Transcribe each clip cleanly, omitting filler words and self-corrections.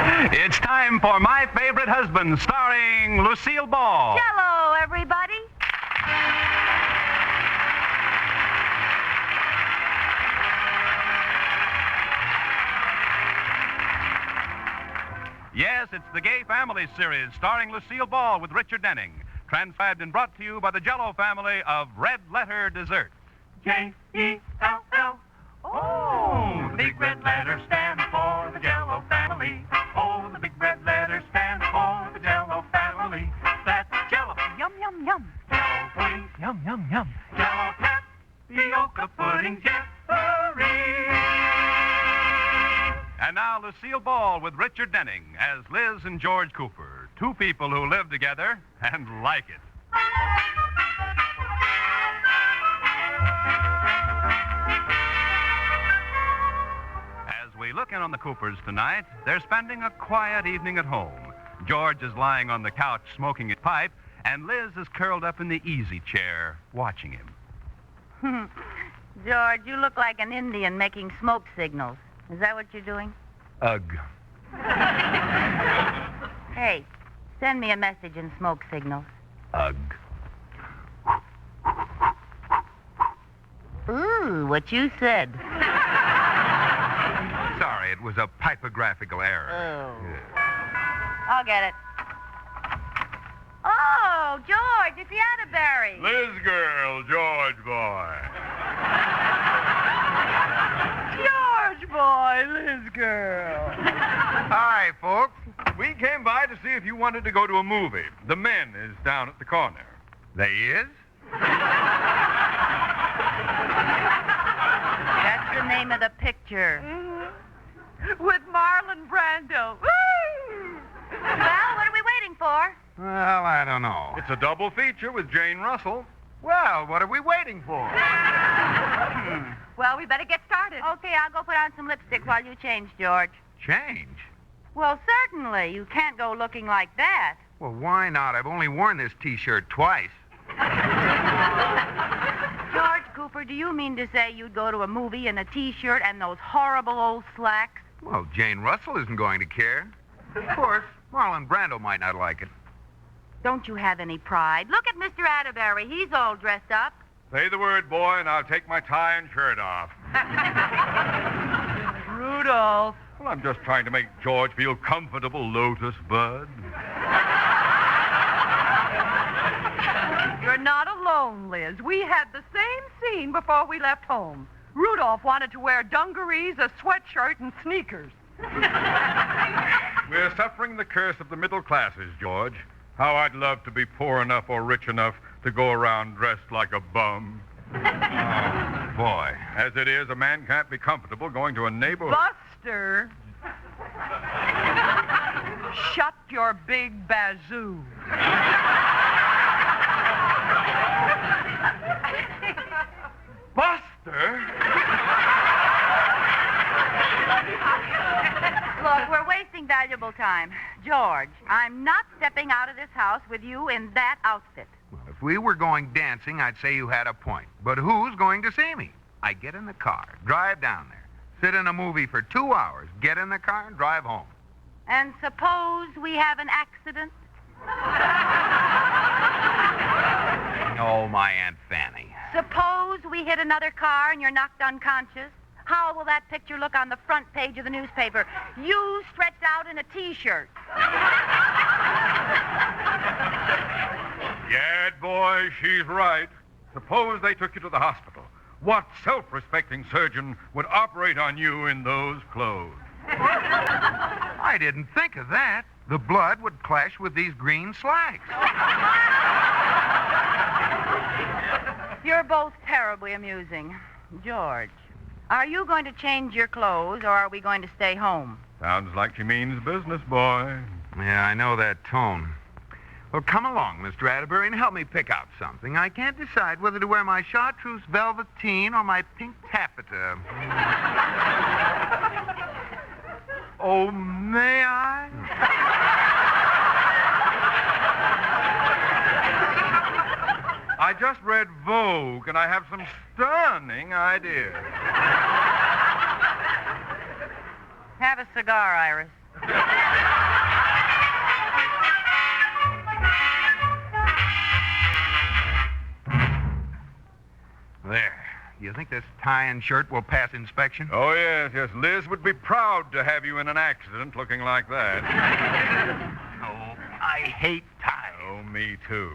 It's time for My Favorite Husband, starring Lucille Ball. Hello, everybody. Yes, it's the Gay Family series, starring Lucille Ball with Richard Denning. Transcribed and brought to you by the Jell-O family of Red Letter Dessert. J-E-L-L. Oh, the big red letters stand for the Jell-O family. Oh, the big red letters stand for the Jell-O family. That's Jell-O. Yum, yum, yum. Jell-O pudding. Yum, yum, yum. Jell-O tapioca pudding Jeffrey. And now Lucille Ball with Richard Denning as Liz and George Cooper, two people who live together and like it. As we look in on the Coopers tonight, they're spending a quiet evening at home. George is lying on the couch smoking his pipe, and Liz is curled up in the easy chair watching him. George, you look like an Indian making smoke signals. Is that what you're doing? Ugh. Hey, send me a message in smoke signals. Ugh. Ooh, what you said. Sorry, it was a typographical error. Oh. I'll get it. Oh, George, it's the Atterbury. Liz girl, George boy. George boy, Liz girl. Hi, folks. We came by to see if you wanted to go to a movie. The Men is down at the corner. They is? That's the name of the picture. With Marlon Brando. Woo! Well, what are we waiting for? Well, I don't know. It's a double feature with Jane Russell. Well, what are we waiting for? Well, we better get started. Okay, I'll go put on some lipstick while you change, George. Change? Well, certainly. You can't go looking like that. Well, why not? I've only worn this T-shirt twice. George Cooper, do you mean to say you'd go to a movie in a T-shirt and those horrible old slacks? Well, Jane Russell isn't going to care. Of course, Marlon Brando might not like it. Don't you have any pride? Look at Mr. Atterbury. He's all dressed up. Say the word, boy, and I'll take my tie and shirt off. Rudolph. Well, I'm just trying to make George feel comfortable, Lotus Bud. You're not alone, Liz. We had the same scene before we left home. Rudolph wanted to wear dungarees, a sweatshirt, and sneakers. We're suffering the curse of the middle classes, George. How I'd love to be poor enough or rich enough to go around dressed like a bum. Oh, boy. As it is, a man can't be comfortable going to a neighborhood. Buster. Shut your big bazoo. Buster? Look, we're wasting valuable time. George, I'm not stepping out of this house with you in that outfit. Well, if we were going dancing, I'd say you had a point. But who's going to see me? I get in the car, drive down there, sit in a movie for 2 hours, get in the car, and drive home. And suppose we have an accident? Oh, my Aunt Fanny. Suppose we hit another car and you're knocked unconscious? How will that picture look on the front page of the newspaper? You stretched out in a T-shirt. Yeah, boy, she's right. Suppose they took you to the hospital. What self-respecting surgeon would operate on you in those clothes? I didn't think of that. The blood would clash with these green slacks. You're both terribly amusing. George, are you going to change your clothes or are we going to stay home? Sounds like she means business, boy. Yeah, I know that tone. Well, come along, Mr. Atterbury, and help me pick out something. I can't decide whether to wear my chartreuse velveteen or my pink taffeta. Oh, may I? I just read Vogue, and I have some stunning ideas. Have a cigar, Iris. There. You think this tie and shirt will pass inspection? Oh, yes, yes. Liz would be proud to have you in an accident looking like that. Oh, I hate ties. Oh, me too.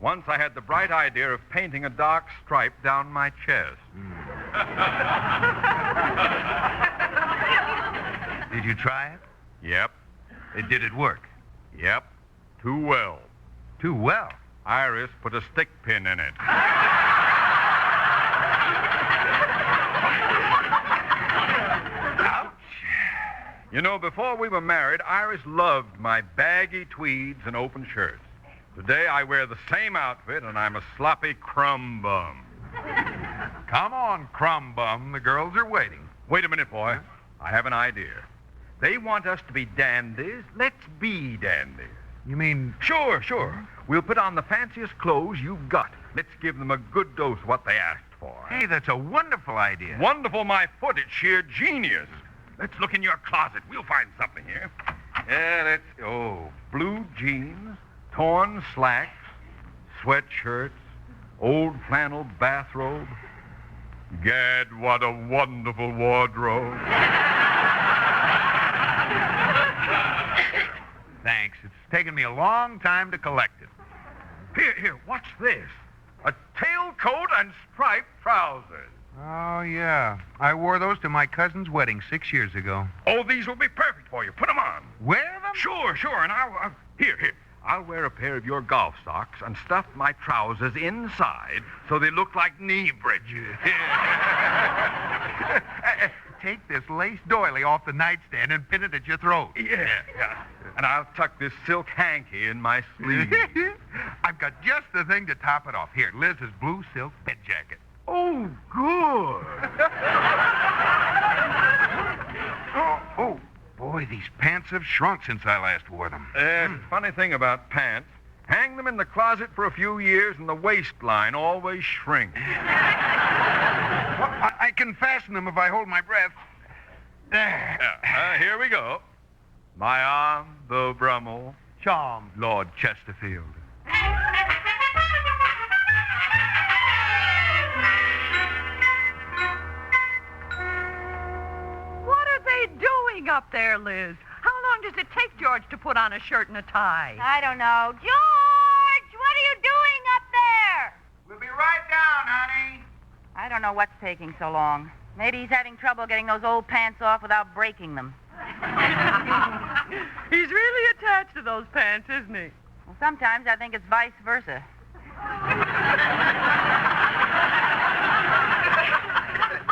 Once I had the bright idea of painting a dark stripe down my chest. Did you try it? Yep. Did it work? Yep. Too well. Too well. Iris put a stick pin in it. Ouch. You know, before we were married, Iris loved my baggy tweeds and open shirts. Today, I wear the same outfit, and I'm a sloppy crumb bum. Come on, crumb bum. The girls are waiting. Wait a minute, boy. I have an idea. They want us to be dandies. Let's be dandies. You mean... Sure, sure. We'll put on the fanciest clothes you've got. Let's give them a good dose of what they asked for. Hey, that's a wonderful idea. Wonderful, my foot. It's sheer genius. Let's look in your closet. We'll find something here. Yeah, let's... Oh, blue jeans, torn slacks, sweatshirts, old flannel bathrobe. Gad, what a wonderful wardrobe. Thanks. It's taken me a long time to collect it. Here, what's this? A tailcoat and striped trousers. Oh, yeah. I wore those to my cousin's wedding 6 years ago. Oh, these will be perfect for you. Put them on. Wear them? Sure, and I'll... Here. I'll wear a pair of your golf socks and stuff my trousers inside so they look like knee bridges. Take this lace doily off the nightstand and pin it at your throat. Yeah. And I'll tuck this silk hanky in my sleeve. I've got just the thing to top it off. Here, Liz's blue silk pit jacket. Oh, good. Oh, boy, these pants have shrunk since I last wore them. Funny thing about pants. Hang them in the closet for a few years and the waistline always shrinks. Well, I can fasten them if I hold my breath. There. Here we go. My arm, the Brummel, Charm. Lord Chesterfield. What are they doing up there, Liz? How long does it take George to put on a shirt and a tie? I don't know. George, what are you doing up there? We'll be right down, honey. I don't know what's taking so long. Maybe he's having trouble getting those old pants off without breaking them. He's really attached to those pants, isn't he? Well, sometimes I think it's vice versa.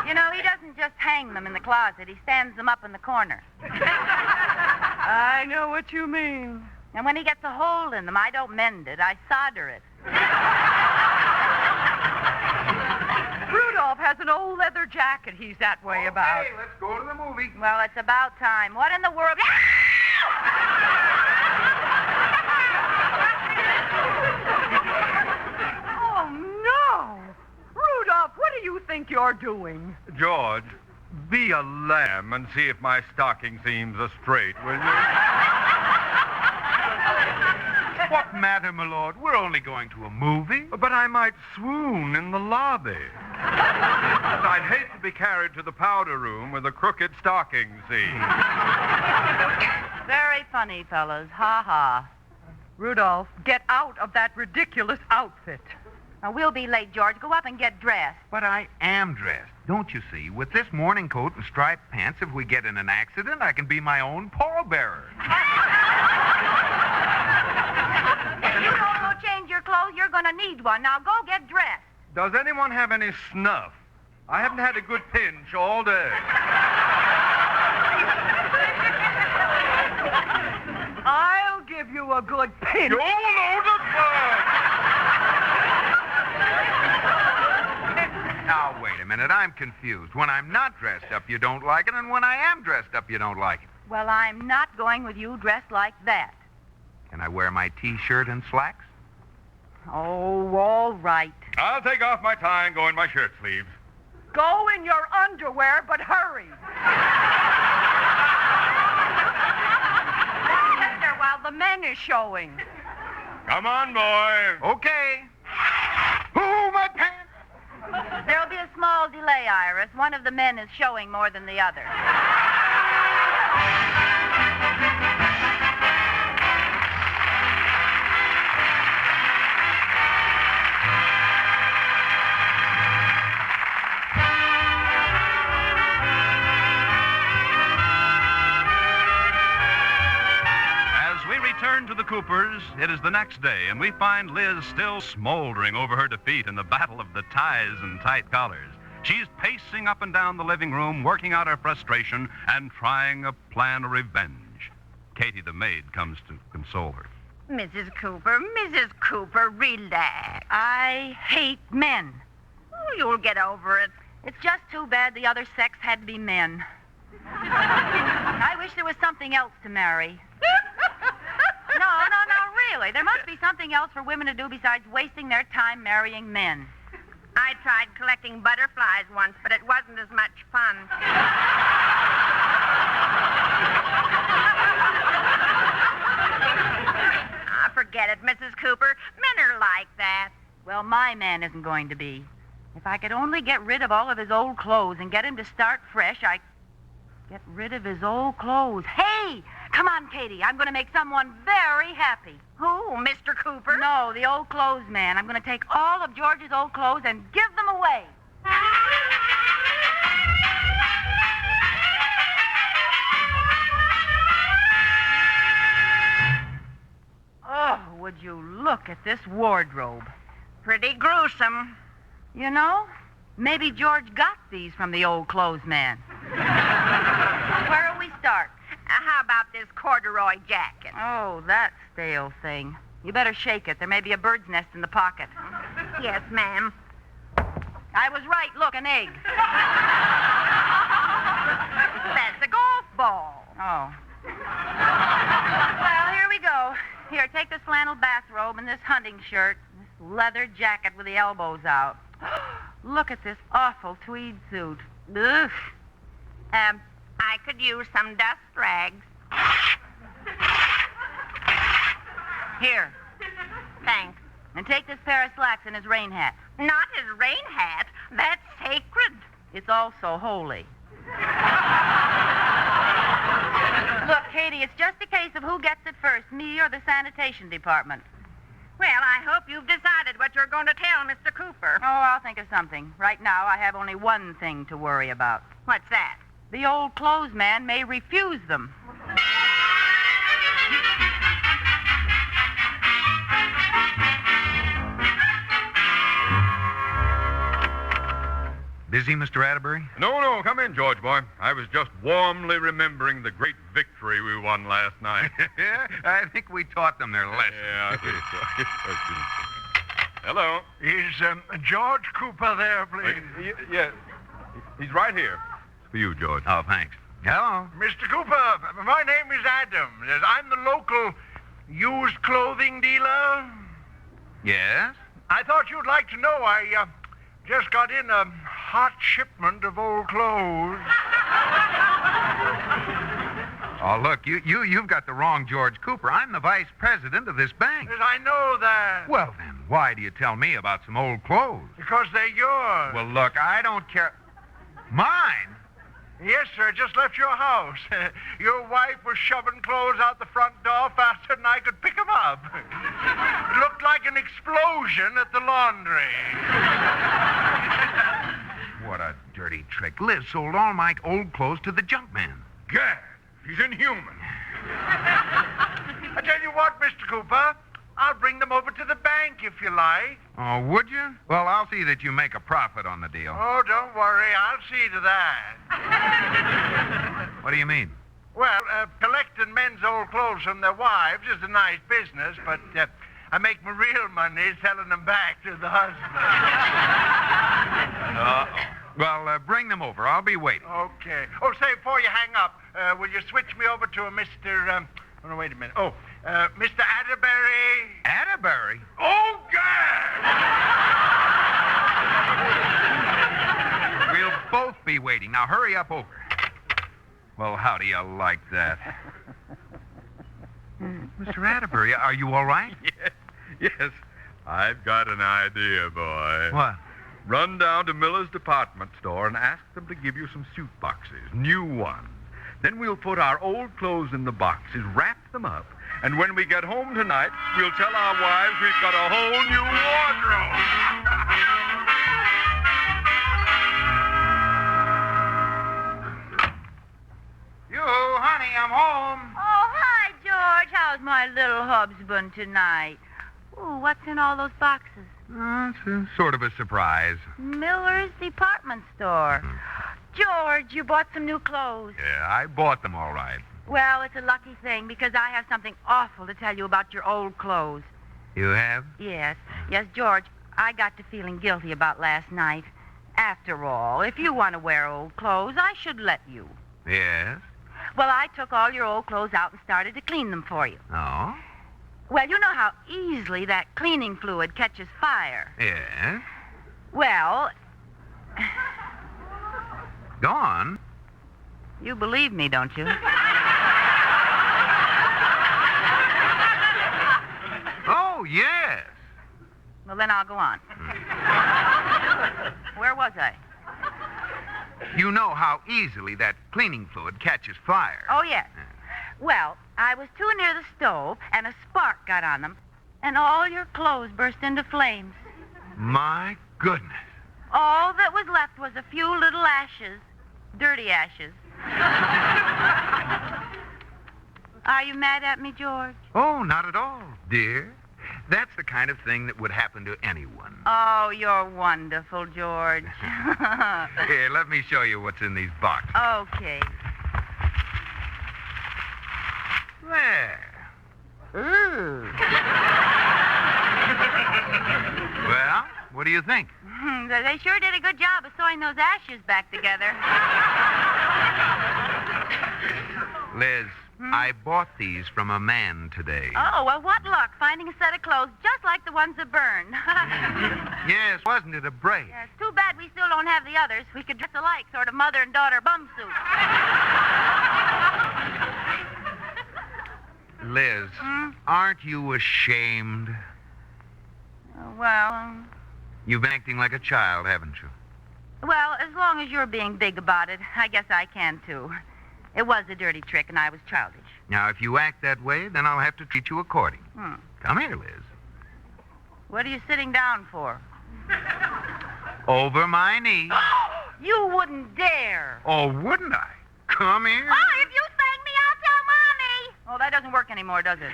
You know, he doesn't just hang them in the closet. He stands them up in the corner. I know what you mean. And when he gets a hole in them, I don't mend it. I solder it. Rudolph has an old leather jacket he's that way about. Okay, let's go to the movie. Well, it's about time. What in the world? Oh, no! Rudolph, what do you think you're doing? George, be a lamb and see if my stocking seams are straight, will you? What matter, my lord? We're only going to a movie. But I might swoon in the lobby. I'd hate to be carried to the powder room with a crooked stocking seam. Very funny, fellas. Ha ha. Rudolph, get out of that ridiculous outfit. Now, we'll be late, George. Go up and get dressed. But I am dressed. Don't you see? With this morning coat and striped pants, if we get in an accident, I can be my own pallbearer. If you don't go change your clothes, you're going to need one. Now, go get dressed. Does anyone have any snuff? I haven't had a good pinch all day. I'll give you a good pinch. You're loaded, Now, wait a minute. I'm confused. When I'm not dressed up, you don't like it, and when I am dressed up, you don't like it. Well, I'm not going with you dressed like that. Can I wear my T-shirt and slacks? Oh, all right. I'll take off my tie and go in my shirt sleeves. Go in your underwear, but hurry. men is showing. Come on, boy. Okay. Oh, my pants! There'll be a small delay, Iris. One of the men is showing more than the other. As we return to the Coopers, it is the next day, and we find Liz still smoldering over her defeat in the battle of the ties and tight collars. She's pacing up and down the living room, working out her frustration and trying a plan of revenge. Katie, the maid, comes to console her. Mrs. Cooper, relax. I hate men. Oh, you'll get over it. It's just too bad the other sex had to be men. I wish there was something else to marry. No, really. There must be something else for women to do besides wasting their time marrying men. I tried collecting butterflies once, but it wasn't as much fun. Forget it, Mrs. Cooper. Men are like that. Well, my man isn't going to be. If I could only get rid of all of his old clothes and get him to start fresh, I'd get rid of his old clothes. Hey! Come on, Katie. I'm going to make someone very happy. Who, Mr. Cooper? No, the old clothes man. I'm going to take all of George's old clothes and give them away. Oh, would you look at this wardrobe? Pretty gruesome. You know, maybe George got these from the old clothes man. Where'll we start? How about this corduroy jacket? Oh, that stale thing. You better shake it. There may be a bird's nest in the pocket. Yes, ma'am. I was right. Look, an egg. That's a golf ball. Oh. Well, here we go. Here, take this flannel bathrobe and this hunting shirt, and this leather jacket with the elbows out. Look at this awful tweed suit. Ugh. I could use some dust rags. Here. Thanks. And take this pair of slacks and his rain hat. Not his rain hat. That's sacred. It's also holy. Look, Katie, it's just a case of who gets it first, me or the sanitation department. Well, I hope you've decided what you're going to tell Mr. Cooper. Oh, I'll think of something. Right now, I have only one thing to worry about. What's that? The old clothes man may refuse them. Busy, Mr. Atterbury? No, come in, George boy. I was just warmly remembering the great victory we won last night. Yeah, I think we taught them their lesson. Yeah, I think so. Hello. Is George Cooper there, please? Yes. He's right here. It's for you, George. Oh, thanks. Hello. Mr. Cooper, my name is Adams. I'm the local used clothing dealer. Yes? I thought you'd like to know I just got in a hot shipment of old clothes. Oh, look, you've got the wrong George Cooper. I'm the vice president of this bank. Yes, I know that. Well, then, why do you tell me about some old clothes? Because they're yours. Well, look, I don't care. Mine? Yes, sir. Just left your house. Your wife was shoving clothes out the front door faster than I could pick them up. It looked like an explosion at the laundry. What a dirty trick. Liz sold all my old clothes to the junk man. Gad, he's inhuman. I tell you what, Mr. Cooper, I'll bring them over to the bank if you like. Oh, would you? Well, I'll see that you make a profit on the deal. Oh, don't worry. I'll see to that. What do you mean? Well, collecting men's old clothes from their wives is a nice business, but I make my real money selling them back to the husband. Well, bring them over. I'll be waiting. Okay. Oh, say, before you hang up, will you switch me over to a Mr. Oh, no, wait a minute. Oh, Mr. Atterbury. Atterbury? Oh, God! We'll both be waiting. Now, hurry up over. Well, how do you like that? Mr. Atterbury, are you all right? Yes. I've got an idea, boy. What? Run down to Miller's department store and ask them to give you some suit boxes, new ones. Then we'll put our old clothes in the boxes, wrap them up, and when we get home tonight, we'll tell our wives we've got a whole new wardrobe. Yoo-hoo, honey, I'm home. Oh, hi, George. How's my little husband tonight? Ooh, what's in all those boxes? It's a sort of a surprise. Miller's department store. George, you bought some new clothes. Yeah, I bought them all right. Well, it's a lucky thing because I have something awful to tell you about your old clothes. You have? Yes, George, I got to feeling guilty about last night. After all, if you want to wear old clothes, I should let you. Yes. Well, I took all your old clothes out and started to clean them for you. Oh? Well, you know how easily that cleaning fluid catches fire. Yes. Well, Go on. you believe me, don't you? Oh, yes. Well, then I'll go on. Where was I? You know how easily that cleaning fluid catches fire. Oh, yes. Well, I was too near the stove, and a spark got on them, and all your clothes burst into flames. My goodness. All that was left was a few little ashes. Dirty ashes. Are you mad at me, George? Oh, not at all, dear. That's the kind of thing that would happen to anyone. Oh, you're wonderful, George. Here, let me show you what's in these boxes. Okay. There. Ooh. Well, what do you think? They sure did a good job of sewing those ashes back together. Liz, I bought these from a man today. Oh, well, what luck finding a set of clothes just like the ones that burn. Yes, wasn't it a break? Yeah, it's too bad we still don't have the others. We could dress alike, sort of mother and daughter bum suit. Liz, aren't you ashamed? Well, You've been acting like a child, haven't you? well, as long as you're being big about it, I guess I can, too. It was a dirty trick, and I was childish. Now, if you act that way, then I'll have to treat you according. Come here, Liz. What are you sitting down for? Over my knee. You wouldn't dare. Oh, wouldn't I? Come here. Oh, if you spank me, I'll tell Mommy. Oh, that doesn't work anymore, does it?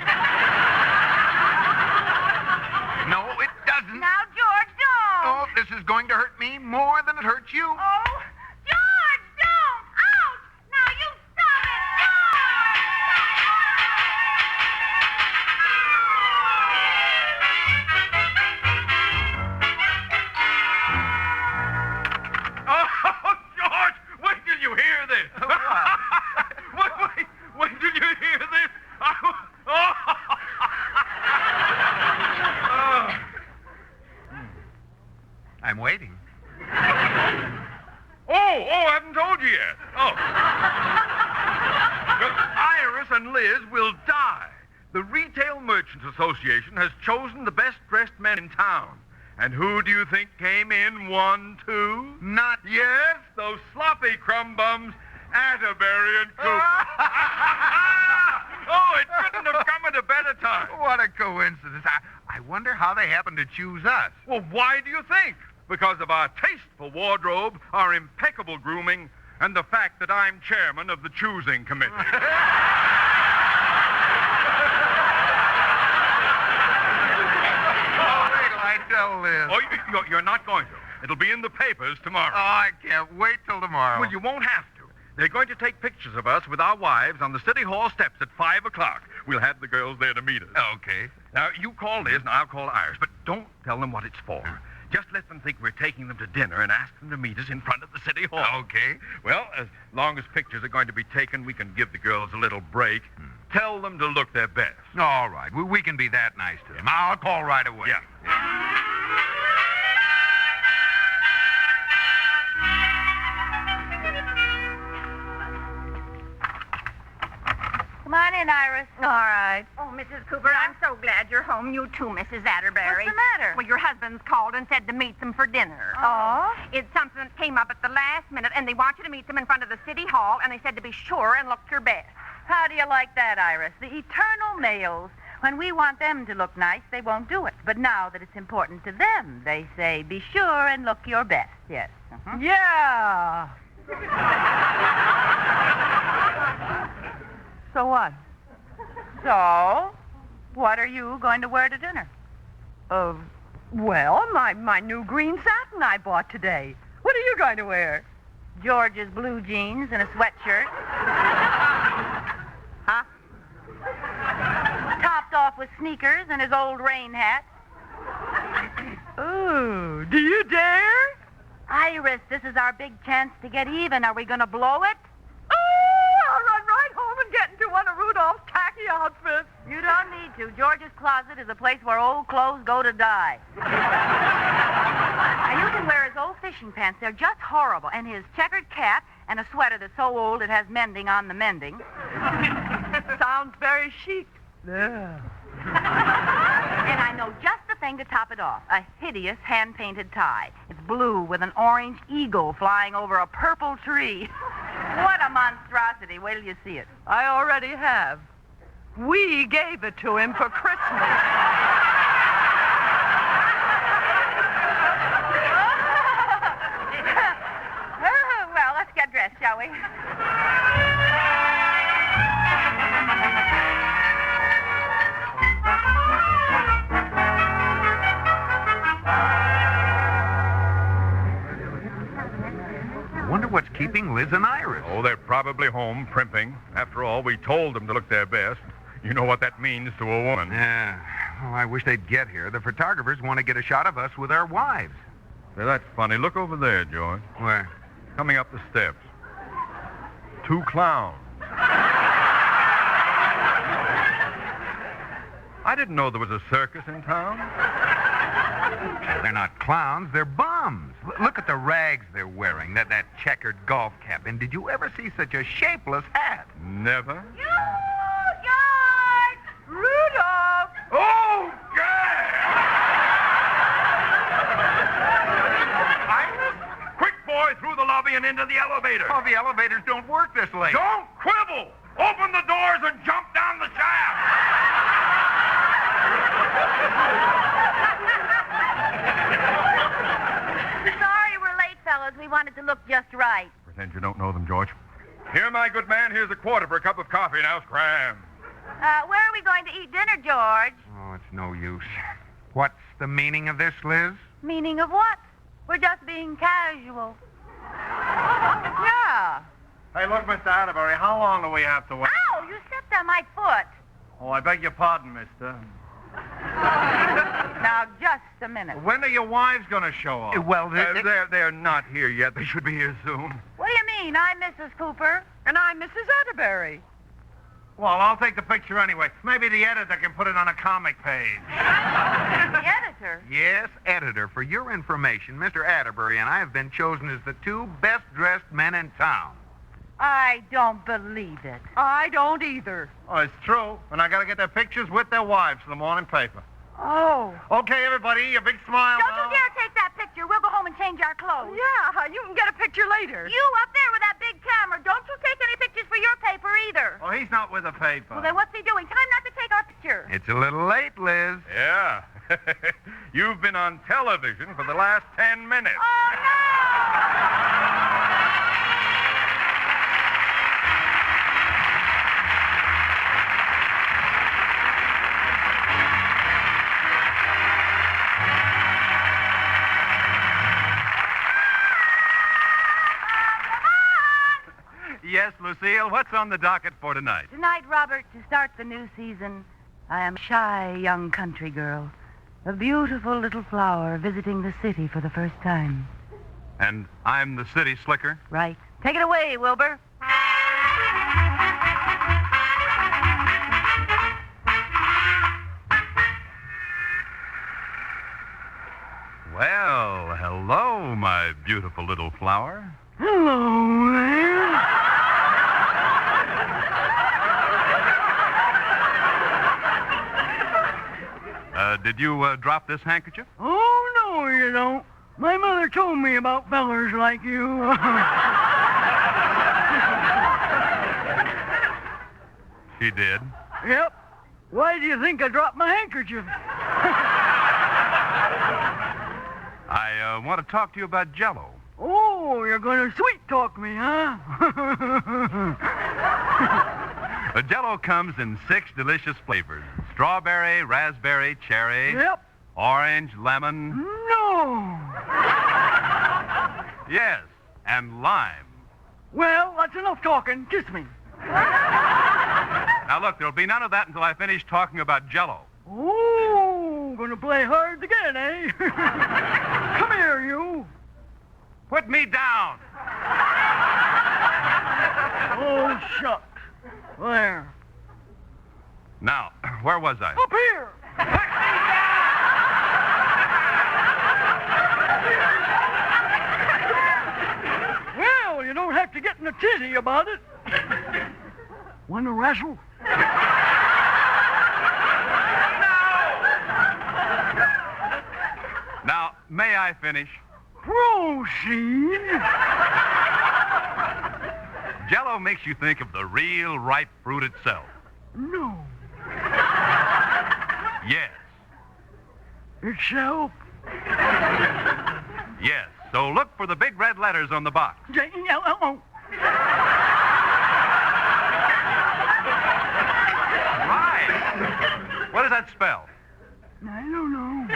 No, it doesn't. Now, George, don't. Oh, this is going to hurt me more than it hurts you. Oh, George, don't. Ouch. Now, you stop it. Oh, George, wait till you hear this. Wait till you hear this. I'm waiting. Oh, I haven't told you yet. Oh. Iris and Liz will die. The Retail Merchants Association has chosen the best-dressed men in town. And who do you think came in 1, 2? Not Yes, those sloppy crumb bums, Atterbury and Cooper. Oh, it couldn't have come at a better time. What a coincidence. I wonder how they happened to choose us. Well, why do you think? Because of our tasteful wardrobe, our impeccable grooming, and the fact that I'm chairman of the choosing committee. Oh, wait till I tell Liz. Oh, you're not going to. It'll be in the papers tomorrow. Oh, I can't wait till tomorrow. Well, you won't have to. They're going to take pictures of us with our wives on the City Hall steps at 5 o'clock. We'll have the girls there to meet us. Okay. Now, you call Liz and I'll call Iris, but don't tell them what it's for. Just let them think we're taking them to dinner and ask them to meet us in front of the City Hall. Okay. Well, as long as pictures are going to be taken, we can give the girls a little break. Tell them to look their best. All right. We can be that nice to them. I'll call right away. Yeah. Come on in, Iris. All right. Oh, Mrs. Cooper, I'm so glad you're home. You too, Mrs. Atterbury. What's the matter? Well, your husband's called and said to meet them for dinner. Oh? It's something that came up at the last minute, and they want you to meet them in front of the city hall, and they said to be sure and look your best. How do you like that, Iris? The eternal males. When we want them to look nice, they won't do it. But now that it's important to them, they say, be sure and look your best. Yes. Yeah. So what? So, what are you going to wear to dinner? Well, my new green satin I bought today. What are you going to wear? George's blue jeans and a sweatshirt. Huh? Topped off with sneakers and his old rain hat. Oh, do you dare? Iris, this is our big chance to get even. Are we going to blow it? Oh, I'll run right home and get into one of Rudolph's tacky outfits. You don't need to. George's closet is a place where old clothes go to die. Now, you can wear his old fishing pants. They're just horrible. And his checkered cap and a sweater that's so old it has mending on the mending. Sounds very chic. Yeah. And I know just the thing to top it off. A hideous hand-painted tie. It's blue with an orange eagle flying over a purple tree. What a monstrosity. Wait till you see it. I already have. We gave it to him for Christmas. Well, let's get dressed, shall we? I wonder what's keeping Liz and Iris. Oh, they're probably home primping. After all, we told them to look their best. You know what that means to a woman. Yeah. Well, I wish they'd get here. The photographers want to get a shot of us with our wives. Say, that's funny. Look over there, George. Where? Coming up the steps. 2 clowns. I didn't know there was a circus in town. They're not clowns, they're bums. Look at the rags they're wearing, that checkered golf cap. And did you ever see such a shapeless hat? Never. George! Rudolph! Oh, God! Iris, quick, boy, through the lobby and into the elevator. Oh, the elevators don't work this late. Don't quibble! Open the doors and jump down the shaft! Sorry we're late, fellas. We wanted to look just right. Pretend you don't know them, George. Here, my good man, here's a quarter for a cup of coffee. Now scram. Where are we going to eat dinner, George? Oh, it's no use. What's the meaning of this, Liz? Meaning of what? We're just being casual. Yeah. Hey, look, Mr. Atterbury, how long do we have to wait? Ow, you stepped on my foot. Oh, I beg your pardon, mister. Now, just a minute. When are your wives going to show up? Well, They're not here yet. They should be here soon. What do you mean? I'm Mrs. Cooper. And I'm Mrs. Atterbury. Well, I'll take the picture anyway. Maybe the editor can put it on a comic page. The editor. Yes, editor. For your information, Mr. Atterbury and I have been chosen as the 2 best-dressed men in town. I don't believe it. I don't either. Oh, it's true. And I got to get their pictures with their wives for the morning paper. Oh. Okay, everybody, a big smile. Don't now. you dare take that picture. We'll go home and change our clothes. Yeah, you can get a picture later. You up there with that big camera. Don't you take any pictures for your paper either. Oh, he's not with the paper. Well, then what's he doing? Tell him not to take our picture. It's a little late, Liz. Yeah. You've been on television for the last 10 minutes. Oh, no! Yes, Lucille, what's on the docket for tonight? Tonight, Robert, to start the new season, I am a shy young country girl, a beautiful little flower visiting the city for the first time. And I'm the city slicker. Right. Take it away, Wilbur. Well, hello, my beautiful little flower. Hello there. Did you drop this handkerchief? Oh, no, you don't. My mother told me about fellers like you. She did. Yep. Why do you think I dropped my handkerchief? I want to talk to you about Jell-O. Oh, you're going to sweet talk me, huh? The Jell-O comes in 6 delicious flavors. Strawberry, raspberry, cherry, Yep. orange, lemon, No. yes, and lime. Well, that's enough talking. Kiss me. Now, look, there'll be none of that until I finish talking about Jell-O. Oh, gonna play hard to get, eh? Come here, you. Put me down. Oh, shucks. There. Now, where was I? Up here. Well, you don't have to get in a tizzy about it. Want to wrestle? Now, may I finish? Proceed. Jell-O makes you think of the real ripe fruit itself. No. Yes. Itself. Yes. So look for the big red letters on the box. J-E-L-L-O. Right. What does that spell? I don't know.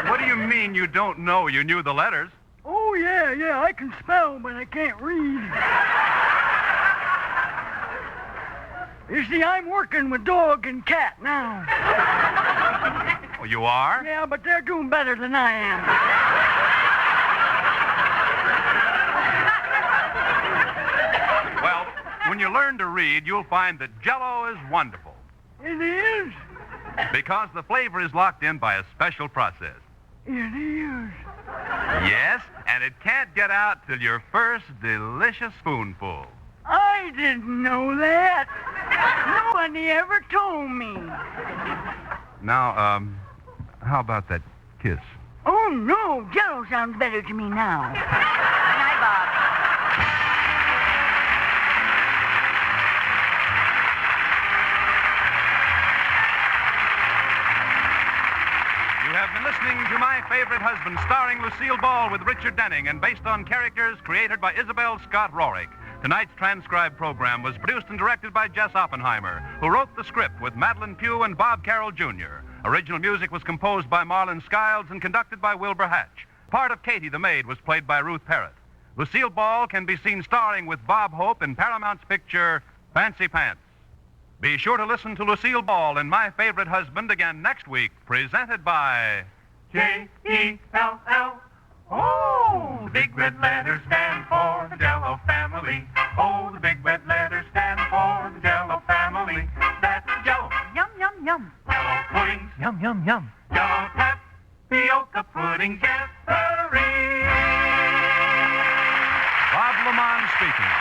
What do you mean you don't know? You knew the letters. Oh, yeah, I can spell, but I can't read. You see, I'm working with dog and cat now. Oh, you are? Yeah, but they're doing better than I am. Well, when you learn to read, you'll find that Jell-O is wonderful It is. because the flavor is locked in by a special process. It is. Yes, and it can't get out till your first delicious spoonful. I didn't know that. Nobody ever told me. Now, how about that kiss? Oh, no. Jell-O sounds better to me now. Good night, Bob. You have been listening to My Favorite Husband, starring Lucille Ball with Richard Denning and based on characters created by Isabel Scott Rorick. Tonight's transcribed program was produced and directed by Jess Oppenheimer, who wrote the script with Madeline Pugh and Bob Carroll, Jr. Original music was composed by Marlon Skiles and conducted by Wilbur Hatch. Part of Katie the Maid was played by Ruth Parrott. Lucille Ball can be seen starring with Bob Hope in Paramount's picture Fancy Pants. Be sure to listen to Lucille Ball in My Favorite Husband again next week, presented by Jell. Oh, the big red letters stand for the Jell-O family. Oh, the big red letters stand for the Jell-O family. That's Jell-O. Yum, yum, yum. Jell-O puddings. Yum, yum, yum. Jell-O tapioca puddings. Yes, sirree. Bob Lamont speaking.